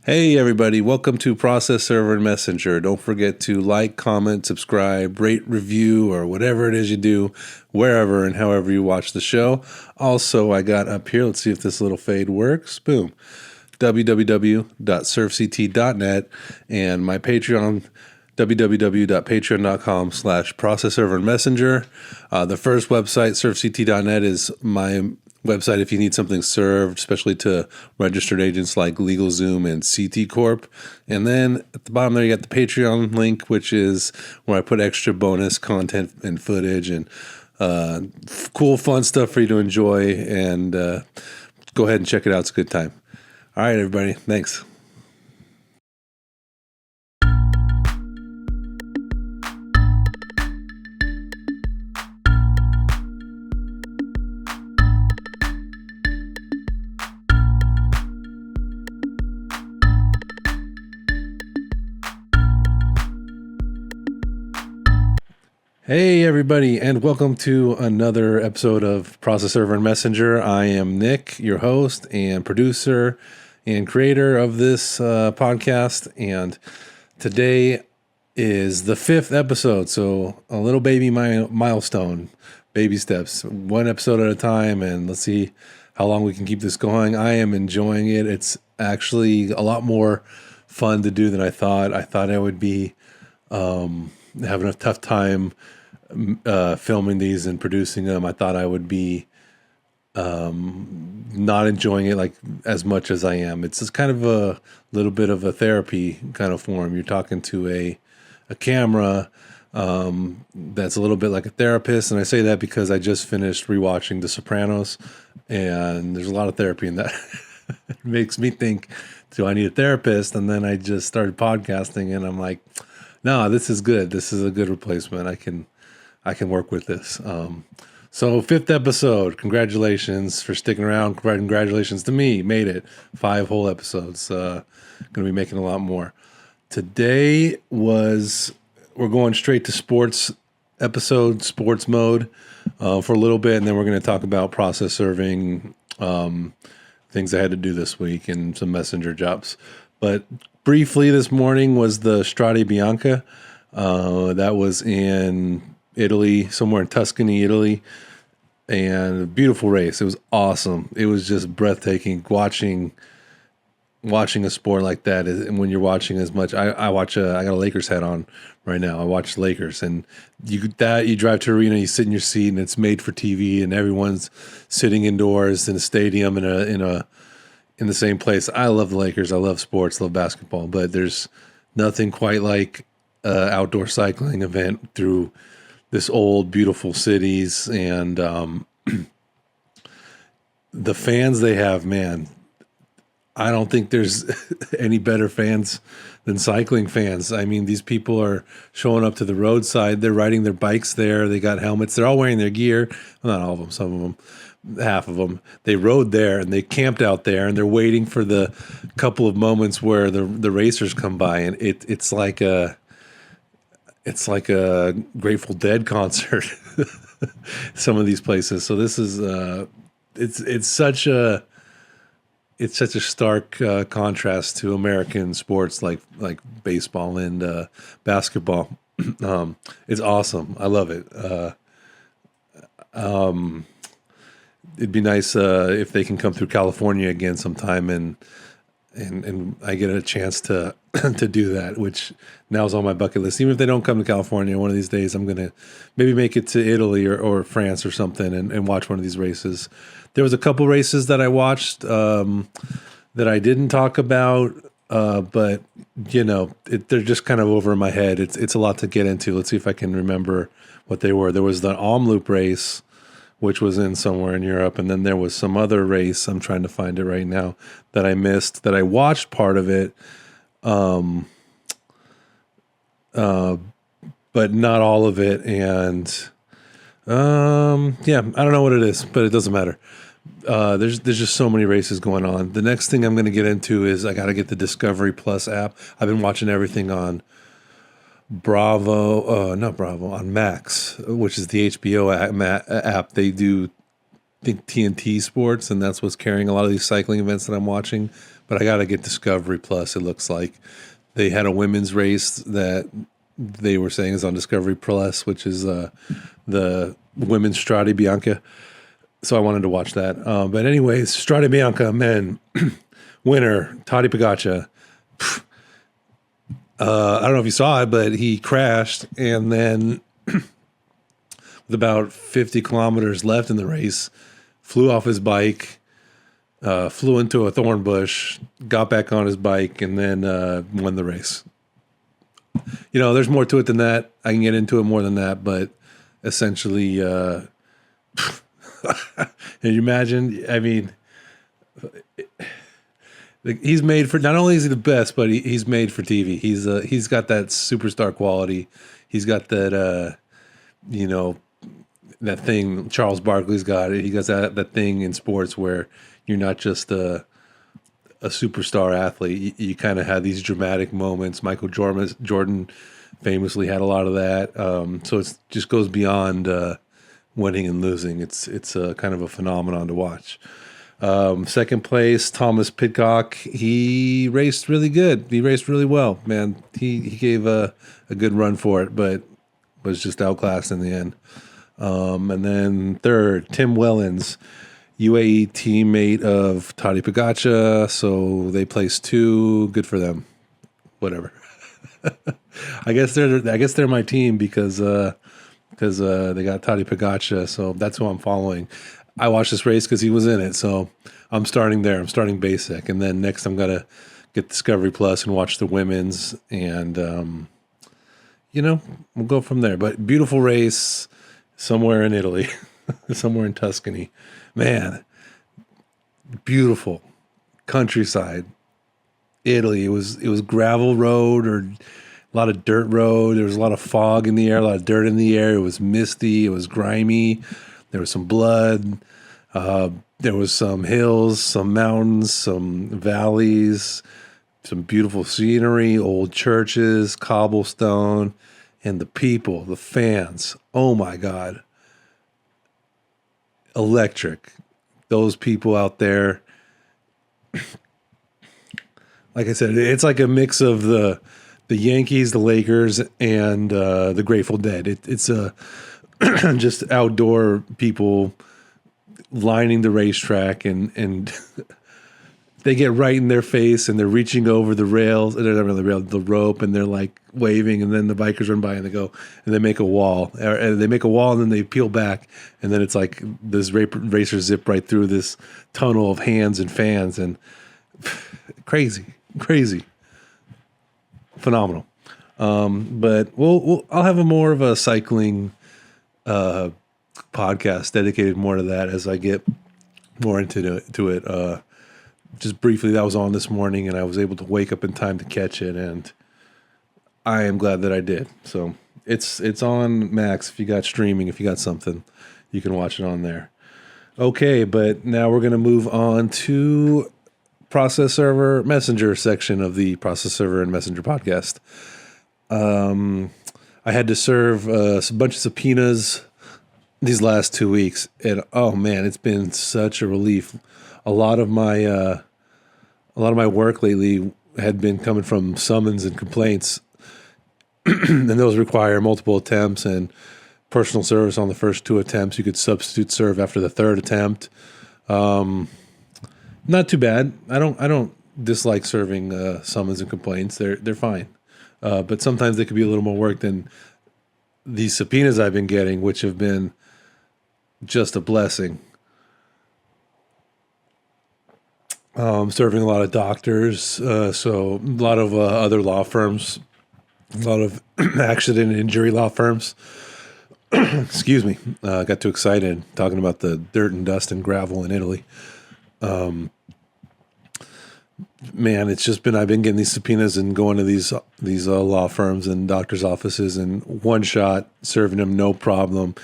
Hey everybody, welcome to Process Server and Messenger. Don't forget to like, comment, subscribe, rate, review, or whatever it is you do, wherever and however you watch the show. Also, I got up here, let's see if this little fade works. Boom. www.surfct.net and my Patreon, www.patreon.com/processserverandmessenger. The first website, surfct.net, is my website if you need something served, especially to registered agents like LegalZoom and CT Corp. And then at the bottom there, you got the Patreon link, which is where I put extra bonus content and footage and cool, fun stuff for you to enjoy. And go ahead and check it out. It's a good time. All right, everybody. Thanks. Hey everybody, and welcome to another episode of Process Server and Messenger. I am Nick, your host and producer and creator of this podcast, and today is the 5th episode, so a little baby milestone, baby steps, one episode at a time, and let's see how long we can keep this going. I am enjoying it. It's actually a lot more fun to do than I thought. I thought I would be having a tough time filming these and producing them. I thought I would be not enjoying it like as much as I am. It's just kind of a little bit of a therapy kind of form. You're talking to a camera that's a little bit like a therapist, and I say that because I just finished rewatching The Sopranos, and there's a lot of therapy in that. It makes me think, do I need a therapist? And then I just started podcasting, and I'm like, no, this is good. This is a good replacement. I can work with this. So 5th episode, congratulations for sticking around. Congratulations to me, made it 5 whole episodes. Going to be making a lot more. Today we're going straight to sports episode, sports mode for a little bit. And then we're going to talk about process serving, things I had to do this week and some messenger jobs. But briefly, this morning was the Strade Bianche. That was in Italy, somewhere in Tuscany, Italy, and a beautiful race. It was awesome. It was just breathtaking watching a sport like that. And when you're watching as much, I got a Lakers hat on right now. I watch Lakers, and you drive to arena, you sit in your seat, and it's made for TV, and everyone's sitting indoors in a stadium in the same place. I love the Lakers. I love sports, love basketball, but there's nothing quite like an outdoor cycling event through this old, beautiful cities. And the fans they have, man, I don't think there's any better fans than cycling fans. I mean, these people are showing up to the roadside. They're riding their bikes there. They got helmets. They're all wearing their gear. Well, not all of them, some of them. Half of them, they rode there and they camped out there, and they're waiting for the couple of moments where the racers come by, and it's like a Grateful Dead concert. Some of these places. So this is it's such a stark contrast to American sports like baseball and basketball. It's awesome. I love it. It'd be nice if they can come through California again sometime, and I get a chance to to do that, which now is on my bucket list. Even if they don't come to California, one of these days I'm gonna maybe make it to Italy or France or something and watch one of these races. There was a couple races that I watched that I didn't talk about, but they're just kind of over my head. It's a lot to get into. Let's see if I can remember what they were. There was the Omloop race, which was in somewhere in Europe. And then there was some other race, I'm trying to find it right now, that I missed, that I watched part of it, but not all of it. And I don't know what it is, but it doesn't matter. There's just so many races going on. The next thing I'm going to get into is I got to get the Discovery Plus app. I've been watching everything on on Max, which is the HBO app. They do, I think, TNT Sports, and that's what's carrying a lot of these cycling events that I'm watching. but I got to get Discovery Plus. It looks like they had a women's race that they were saying is on Discovery Plus, which is the women's Strade Bianche. So I wanted to watch that. But anyways, Strade Bianche, men, winner, Tadej Pogacar. I don't know if you saw it, but he crashed, and then with about 50 kilometers left in the race, flew off his bike, flew into a thorn bush, got back on his bike, and then won the race. You know, there's more to it than that. I can get into it more than that, but essentially, can you imagine? I mean, he's made for, not only is he the best, but he's made for TV. He's got that superstar quality. He's got that, you know, that thing Charles Barkley's got. He got that thing in sports where you're not just a superstar athlete. You kind of had these dramatic moments. Michael Jordan famously had a lot of that. So it just goes beyond winning and losing. It's kind of a phenomenon to watch. Second place, Thomas Pidcock. He raced really good. He raced really well, man. He gave a good run for it, but was just outclassed in the end. And then third, Tim Wellens, UAE teammate of Tadej Pogacar. So they placed 2. Good for them. Whatever. I guess they're my team because they got Tadej Pogacar. So that's who I'm following. I watched this race because he was in it, so I'm starting there. I'm starting basic, and then next I'm gonna get Discovery Plus and watch the women's, and you know, we'll go from there. But beautiful race somewhere in Italy, somewhere in Tuscany, man. Beautiful countryside, Italy. It was gravel road or a lot of dirt road. There was a lot of fog in the air, a lot of dirt in the air. It was misty. It was grimy. There was some blood. There was some hills, some mountains, some valleys, some beautiful scenery, old churches, cobblestone, and the people, the fans. Oh my God. Electric. Those people out there. Like I said, it's like a mix of the Yankees, the Lakers, and the Grateful Dead. It's just outdoor people lining the racetrack, and they get right in their face, and they're reaching over the rails, and they're not really the rope, and they're like waving, and then the bikers run by and they go, and they make a wall, and then they peel back, and then it's like this racers zip right through this tunnel of hands and fans, and crazy, phenomenal. But I'll have more of a cycling podcast dedicated more to that as I get more into it. Just briefly, that was on this morning, and I was able to wake up in time to catch it, and I am glad that I did. So it's on Max. If you got streaming, if you got something, you can watch it on there. Okay, but now we're going to move on to Process Server Messenger section of the Process Server and Messenger podcast. I had to serve a bunch of subpoenas these last 2 weeks, and oh man, it's been such a relief. A lot of my work lately had been coming from summons and complaints, and those require multiple attempts and personal service on the first 2 attempts. You could substitute serve after the 3rd attempt. Not too bad. I don't dislike serving summons and complaints. They're fine. But sometimes they could be a little more work than these subpoenas I've been getting, which have been just a blessing. Serving a lot of doctors, so a lot of other law firms, a lot of accident and injury law firms. Excuse me. I got too excited talking about the dirt and dust and gravel in Italy. Man, it's just been, I've been getting these subpoenas and going to these law firms and doctors' offices, and one shot, serving them, no problem.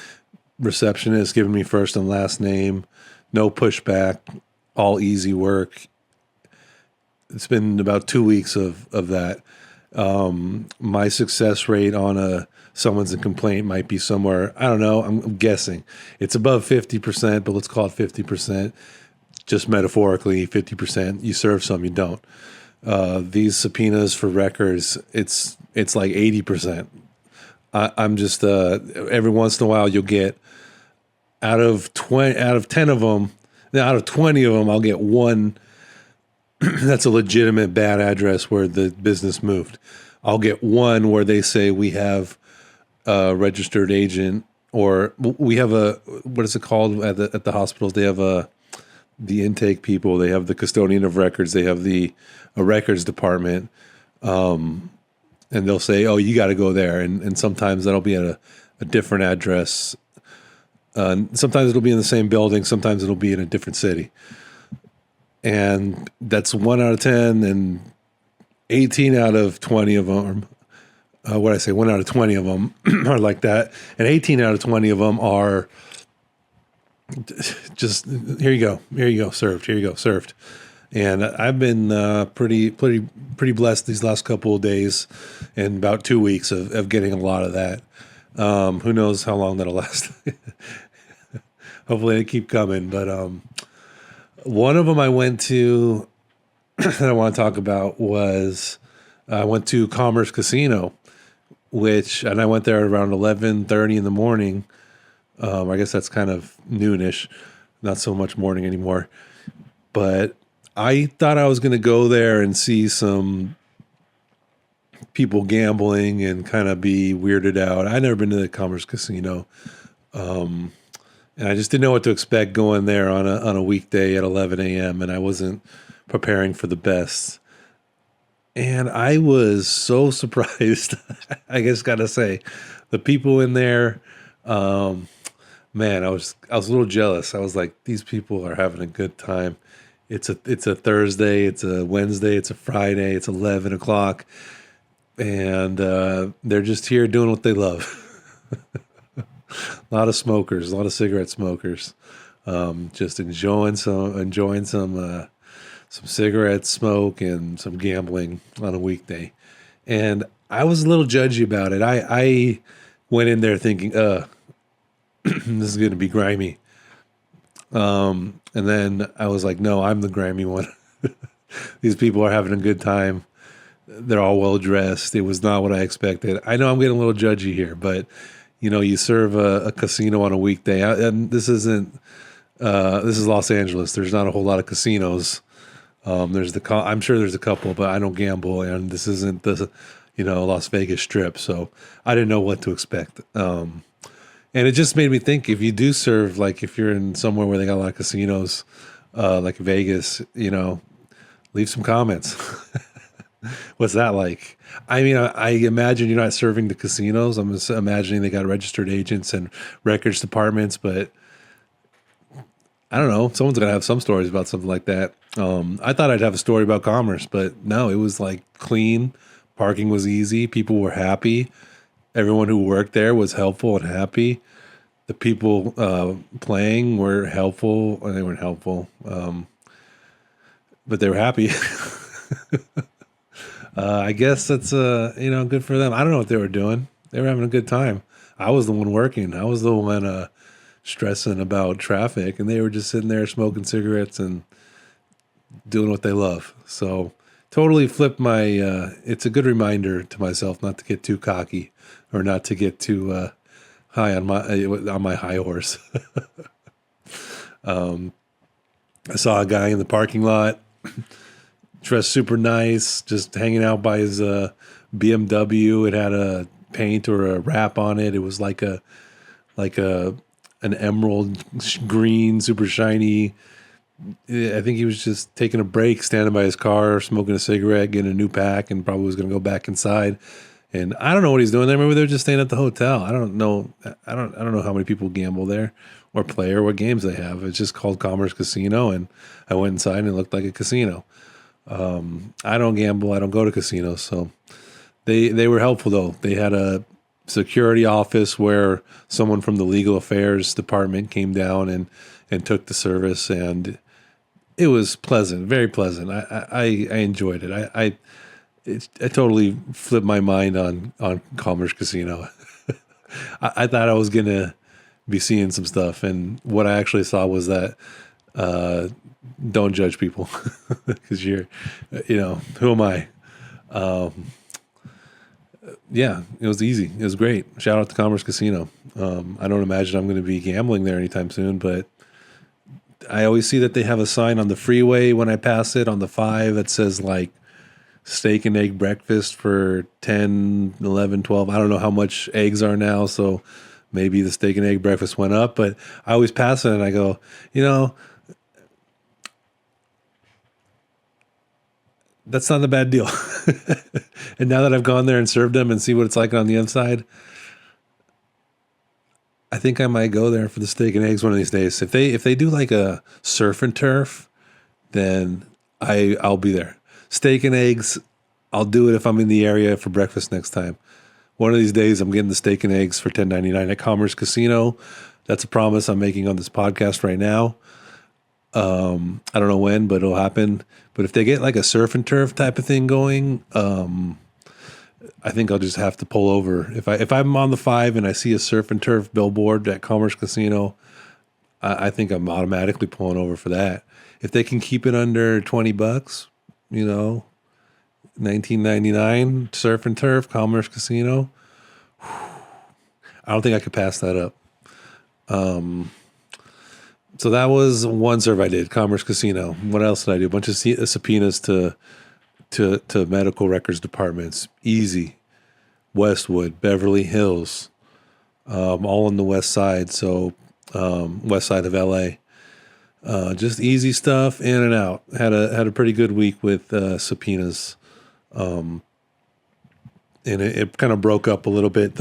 Receptionist giving me first and last name, no pushback, all easy work. It's been about 2 weeks of that. My success rate on a summons and complaint might be somewhere, I don't know, I'm guessing. It's above 50%, but let's call it 50%. just metaphorically 50%. You serve some, you don't. These subpoenas for records, it's like 80%. I'm just every once in a while you'll get out of 10 of them, out of 20 of them, I'll get one that's a legitimate bad address where the business moved. I'll get one where they say we have a registered agent, or we have a, what is it called at the hospitals? They have the intake people, they have the custodian of records, they have a records department, and they'll say, oh, you got to go there. And sometimes that'll be at a different address. Sometimes it'll be in the same building. Sometimes it'll be in a different city. And that's 1 out of 10, and 18 out of 20 of them, what I say, 1 out of 20 of them are like that. And 18 out of 20 of them are just, here you go, served, here you go, served. And I've been pretty blessed these last couple of days and about 2 weeks of getting a lot of that. Who knows how long that'll last. Hopefully they keep coming. But one of them I went to that I want to talk about was I went to Commerce Casino, and I went there around 11:30 in the morning. I guess that's kind of noonish, not so much morning anymore. But I thought I was going to go there and see some people gambling and kind of be weirded out. I'd never been to the Commerce Casino. And I just didn't know what to expect going there on a weekday at 11 a.m. and I wasn't preparing for the best. And I was so surprised. I guess gotta say, the people in there, man, I was a little jealous. I was like, these people are having a good time. It's a Thursday, it's a Wednesday, it's a Friday, it's 11 o'clock, and they're just here doing what they love. A lot of smokers, a lot of cigarette smokers, just enjoying some cigarette smoke and some gambling on a weekday. And I was a little judgy about it. I went in there thinking, this is going to be grimy. And then I was like, no, I'm the grimy one. These people are having a good time. They're all well dressed. It was not what I expected. I know I'm getting a little judgy here, but you serve a casino on a weekday, and this is Los Angeles. There's not a whole lot of casinos. I'm sure there's a couple, but I don't gamble, and this isn't the Las Vegas Strip, so I didn't know what to expect. And it just made me think, if you do serve, like if you're in somewhere where they got a lot of casinos, like Vegas, leave some comments. What's that like? I mean, I imagine you're not serving the casinos. I'm just imagining they got registered agents and records departments, but I don't know. Someone's going to have some stories about something like that. I thought I'd have a story about Commerce, but no, it was like clean. Parking was easy. People were happy. Everyone who worked there was helpful and happy. The people playing were helpful, and they weren't helpful, but they were happy. I guess that's good for them. I don't know what they were doing. They were having a good time. I was the one working. I was the one stressing about traffic, and they were just sitting there smoking cigarettes and doing what they love. So totally flipped my. It's a good reminder to myself not to get too cocky or not to get too high on my high horse. I saw a guy in the parking lot. Dressed super nice, just hanging out by his BMW. It had a paint or a wrap on it. It was like an emerald green, super shiny. I think he was just taking a break, standing by his car, smoking a cigarette, getting a new pack, and probably was going to go back inside. And I don't know what he's doing there. Maybe they're just staying at the hotel. I don't know. I don't know how many people gamble there or play or what games they have. It's just called Commerce Casino, and I went inside and it looked like a casino. I don't gamble. I don't go to casinos. So they were helpful though. They had a security office where someone from the legal affairs department came down and took the service, and it was pleasant, very pleasant. I enjoyed it. I totally flipped my mind on Commerce Casino. I thought I was going to be seeing some stuff. And what I actually saw was that Don't judge people because who am I? Yeah, it was easy. It was great. Shout out to Commerce Casino. I don't imagine I'm going to be gambling there anytime soon, but I always see that they have a sign on the freeway when I pass it on the 5 that says like steak and egg breakfast for 10, 11, 12. I don't know how much eggs are now, so maybe the steak and egg breakfast went up, but I always pass it and I go, that's not a bad deal. And now that I've gone there and served them and see what it's like on the inside, I think I might go there for the steak and eggs one of these days. If they do like a surf and turf, then I'll be there. Steak and eggs, I'll do it if I'm in the area for breakfast next time. One of these days, I'm getting the steak and eggs for $10.99 at Commerce Casino. That's a promise I'm making on this podcast right now. I don't know when, but it'll happen. But if they get like a surf and turf type of thing going, I think I'll just have to pull over. If I'm on the 5 and I see a surf and turf billboard at Commerce Casino, I think I'm automatically pulling over for that. If they can keep it under $20, $19.99 surf and turf Commerce Casino, I don't think I could pass that up. So that was one serve I did, Commerce Casino. What else did I do? A bunch of subpoenas to medical records departments. Easy. Westwood, Beverly Hills, all on the west side. So west side of LA. Just easy stuff, in and out. Had a pretty good week with subpoenas. And it kind of broke up a little bit.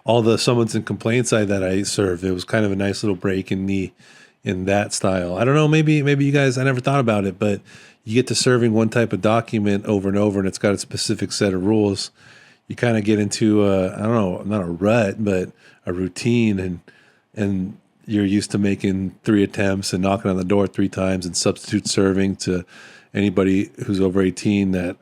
All the summons and complaints that I served. It was kind of a nice little break in that style. I don't know, maybe you guys, I never thought about it, but you get to serving one type of document over and over and it's got a specific set of rules. You kind of get into I don't know, not a rut, but a routine, and you're used to making 3 attempts and knocking on the door 3 times and substitute serving to anybody who's over 18 that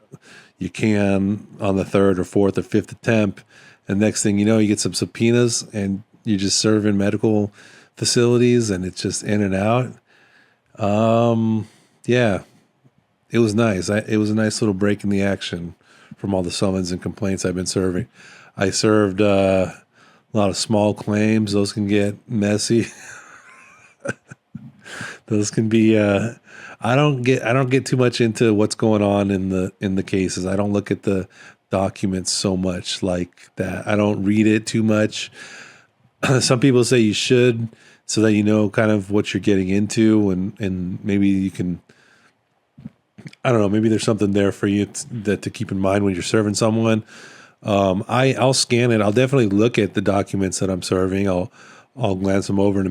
you can on the 3rd or 4th or 5th attempt. And next thing you know, you get some subpoenas and you just serve in medical facilities and it's just in and out. Yeah, it was nice. It was a nice little break in the action from all the summons and complaints I've been serving. I served a lot of small claims. Those can get messy. Those can be. I don't get too much into what's going on in the cases. I don't look at the documents so much like that. I don't read it too much. Some people say you should, so that you know kind of what you're getting into, and maybe you can, I don't know, maybe there's something there for you to keep in mind when you're serving someone. I'll scan it. I'll definitely look at the documents that I'm serving. I'll glance them over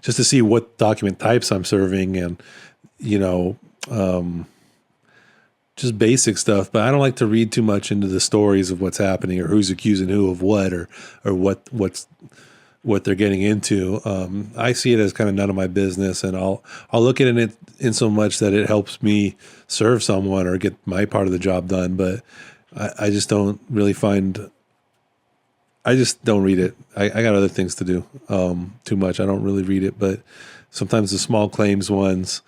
just to see what document types I'm serving, and just basic stuff. But I don't like to read too much into the stories of what's happening or who's accusing who of what, or what they're getting into. I see it as kind of none of my business, and I'll look at it in so much that it helps me serve someone or get my part of the job done. But I just don't really I just don't read it. I got other things to do too much. I don't really read it, but sometimes the small claims ones,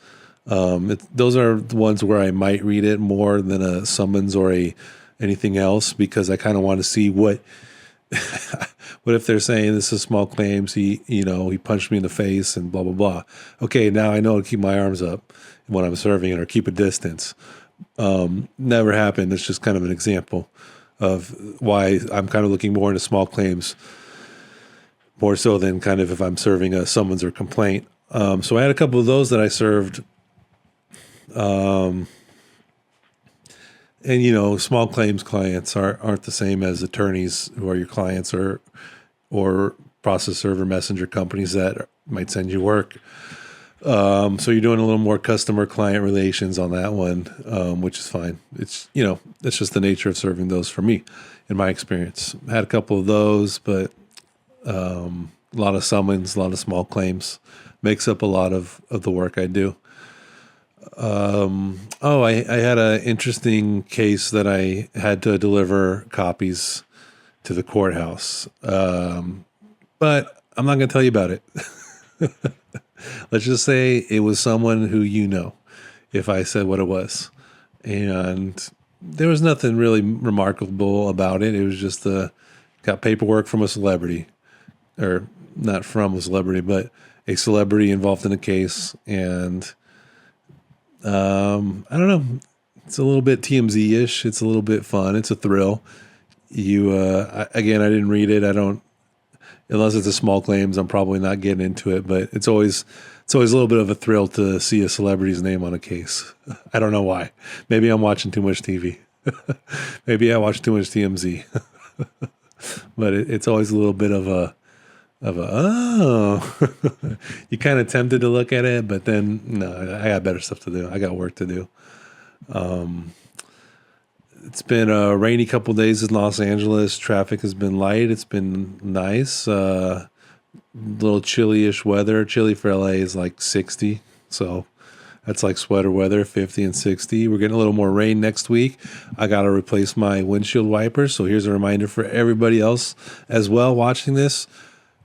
those are the ones where I might read it more than a summons or anything else, because I kind of want to see what if they're saying this is small claims, he punched me in the face and blah, blah, blah. Okay, now I know to keep my arms up when I'm serving it or keep a distance. Never happened. It's just kind of an example of why I'm kind of looking more into small claims, more so than kind of if I'm serving a summons or complaint. So I had a couple of those that I served. And small claims clients aren't the same as attorneys who are your clients, or process server messenger companies that might send you work. So you're doing a little more customer client relations on that one, which is fine. It's just the nature of serving those for me, in my experience. I had a couple of those, but a lot of summons, a lot of small claims makes up a lot of the work I do. I had an interesting case that I had to deliver copies to the courthouse. But I'm not going to tell you about it. Let's just say it was someone who you know, if I said what it was. And there was nothing really remarkable about it. It was just got paperwork from a celebrity, or not from a celebrity, but a celebrity involved in a case. And I don't know. It's a little bit TMZ-ish. It's a little bit fun. It's a thrill. Again, I didn't read it. I don't, unless it's a small claims, I'm probably not getting into it, but it's always a little bit of a thrill to see a celebrity's name on a case. I don't know why. Maybe I'm watching too much TV. Maybe I watch too much TMZ. But it's always a little bit of a oh. You kind of tempted to look at it, but then no, I got better stuff to do. I got work to do. It's been a rainy couple days in Los Angeles. Traffic has been light. It's been nice. Little chilly-ish weather. Chilly for LA is like 60. So that's like sweater weather, 50 and 60. We're getting a little more rain next week. I got to replace my windshield wipers. So here's a reminder for everybody else as well watching this.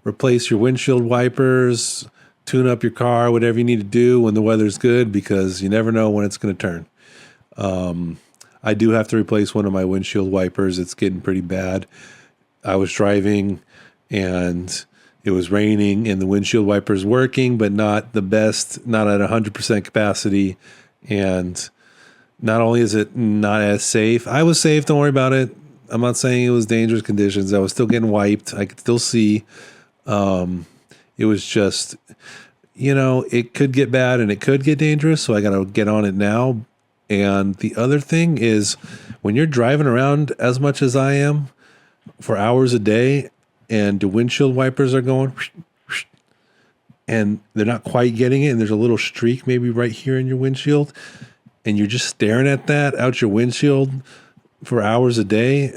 Replace your windshield wipers, tune up your car, whatever you need to do when the weather's good, because you never know when it's going to turn. I do have to replace one of my windshield wipers. It's getting pretty bad. I was driving and it was raining and the windshield wiper's working, but not the best, not at 100% capacity. And not only is it not as safe, I was safe, don't worry about it. I'm not saying it was dangerous conditions. I was still getting wiped. I could still see. It was just, it could get bad and it could get dangerous. So I got to get on it now. And the other thing is, when you're driving around as much as I am for hours a day and the windshield wipers are going and they're not quite getting it, and there's a little streak maybe right here in your windshield, and you're just staring at that out your windshield for hours a day,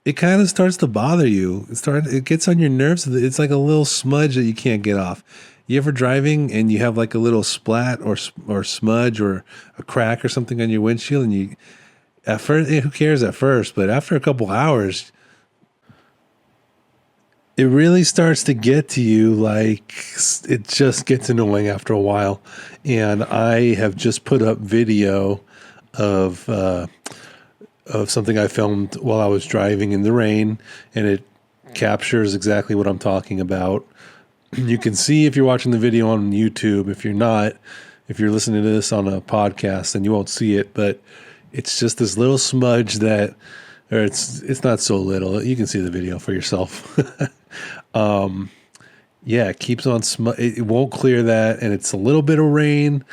it kind of starts to bother you. It gets on your nerves. It's like a little smudge that you can't get off. You ever driving and you have like a little splat or smudge or a crack or something on your windshield, and at first, who cares at first, but after a couple hours, it really starts to get to you. Like, it just gets annoying after a while. And I have just put up video of something I filmed while I was driving in the rain, and it captures exactly what I'm talking about. You can see if you're watching the video on YouTube. If you're not, if you're listening to this on a podcast, then you won't see it. But it's just this little smudge or it's not so little. You can see the video for yourself. It keeps on it won't clear that, and it's a little bit of rain,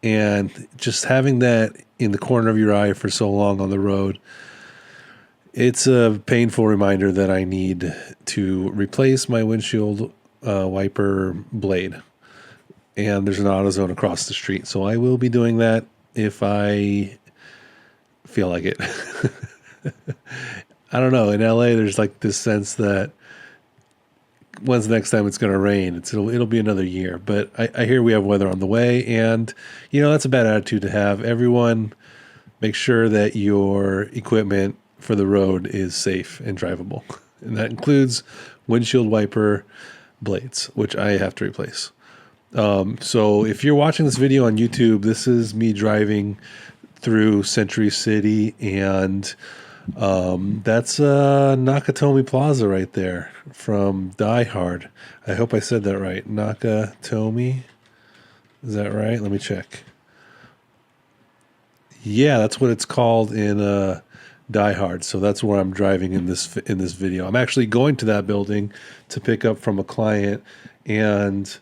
and just having that in the corner of your eye for so long on the road, it's a painful reminder that I need to replace my windshield wiper blade, and there's an AutoZone across the street, so I will be doing that if I feel like it. I don't know. In LA, there's like this sense that when's the next time it's going to rain? It'll be another year, but I hear we have weather on the way, and that's a bad attitude to have. Everyone, make sure that your equipment for the road is safe and drivable, and that includes windshield wiper blades, which I have to replace. So if you're watching this video on YouTube, this is me driving through Century City, and that's Nakatomi Plaza right there from Die Hard. I hope I said that right. Nakatomi. Is that right? Let me check. Yeah, that's what it's called in Die Hard. So that's where I'm driving in this video. I'm actually going to that building to pick up from a client, and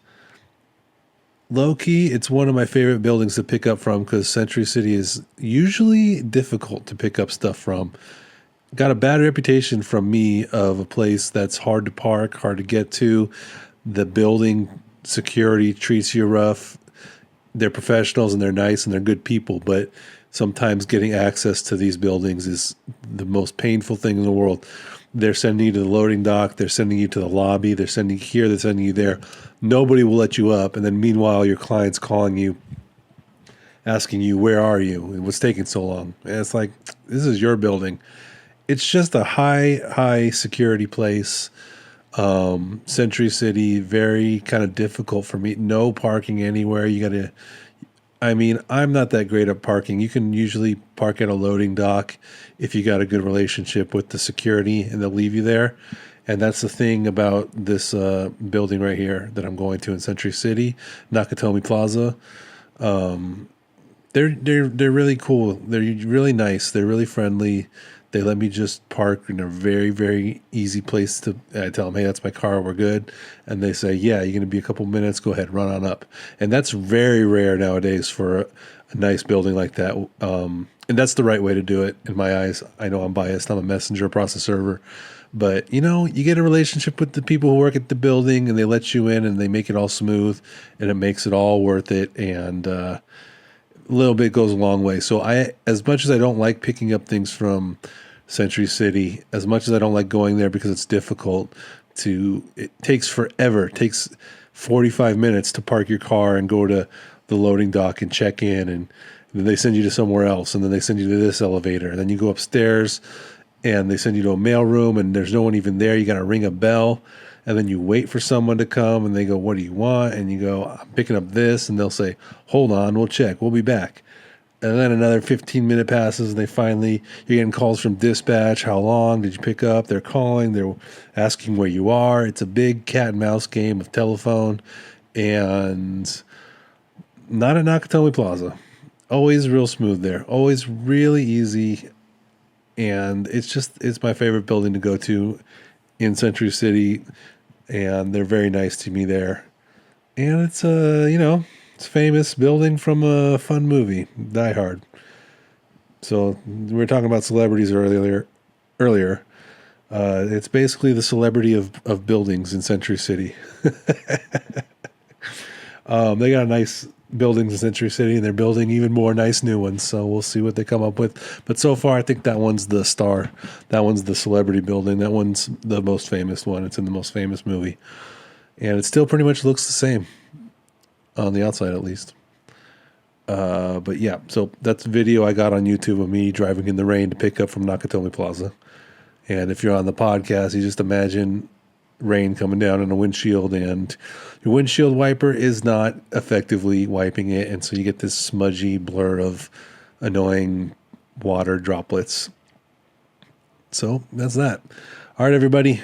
low-key, it's one of my favorite buildings to pick up from because Century City is usually difficult to pick up stuff from. Got a bad reputation from me of a place that's hard to park, hard to get to. The building security treats you rough. They're professionals and they're nice and they're good people, but sometimes getting access to these buildings is the most painful thing in the world. They're sending you to the loading dock. They're sending you to the lobby. They're sending you here. They're sending you there. Nobody will let you up. And then meanwhile, your client's calling you, asking you, where are you? And what's taking so long? And it's like, this is your building. It's just a high security place. Century City, very kind of difficult for me. No parking anywhere. I'm not that great at parking. You can usually park at a loading dock if you got a good relationship with the security and they'll leave you there. And that's the thing about this building right here that I'm going to in Century City, Nakatomi Plaza. They're really cool. They're really nice. They're really friendly. They let me just park in a very, very easy place to. I tell them, hey, that's my car. We're good. And they say, yeah, you're going to be a couple minutes. Go ahead, run on up. And that's very rare nowadays for a nice building like that. And that's the right way to do it in my eyes. I know I'm biased. I'm a messenger process server. But, you get a relationship with the people who work at the building and they let you in and they make it all smooth and it makes it all worth it. And a little bit goes a long way. So as much as I don't like picking up things from Century City, as much as I don't like going there because it's difficult it takes forever. It takes 45 minutes to park your car and go to the loading dock and check in, and then they send you to somewhere else, and then they send you to this elevator, and then you go upstairs and they send you to a mail room and there's no one even there. You got to ring a bell and then you wait for someone to come and they go, what do you want? And you go, I'm picking up this, and they'll say, hold on, we'll check, we'll be back. And then another 15-minute passes, and you're getting calls from dispatch. How long did you pick up? They're calling. They're asking where you are. It's a big cat and mouse game of telephone, and not at Nakatomi Plaza. Always real smooth there. Always really easy, and it's my favorite building to go to in Century City, and they're very nice to me there. And it's it's a famous building from a fun movie, Die Hard. So we were talking about celebrities earlier. It's basically the celebrity of buildings in Century City. They got nice buildings in Century City, and they're building even more nice new ones. So we'll see what they come up with. But so far, I think that one's the star. That one's the celebrity building. That one's the most famous one. It's in the most famous movie. And it still pretty much looks the same. On the outside, at least. But yeah, so that's a video I got on YouTube of me driving in the rain to pick up from Nakatomi Plaza. And if you're on the podcast, you just imagine rain coming down on a windshield, and your windshield wiper is not effectively wiping it. And so you get this smudgy blur of annoying water droplets. So that's that. All right, everybody.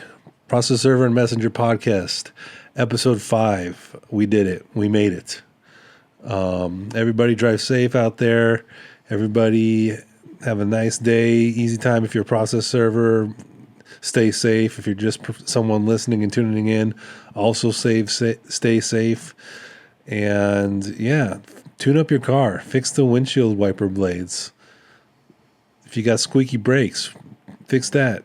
Process Server and Messenger Podcast. Episode 5. We did it. We made it. Everybody drive safe out there. Everybody have a nice day. Easy time if you're a process server. Stay safe. If you're just someone listening and tuning in, also stay safe. And yeah, tune up your car. Fix the windshield wiper blades. If you got squeaky brakes, fix that.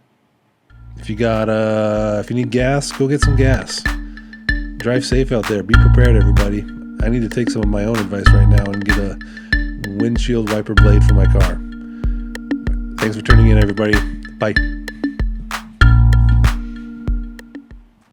If you need gas, go get some gas. Drive safe out there. Be prepared, everybody. I need to take some of my own advice right now and get a windshield wiper blade for my car. Thanks for tuning in, everybody. Bye.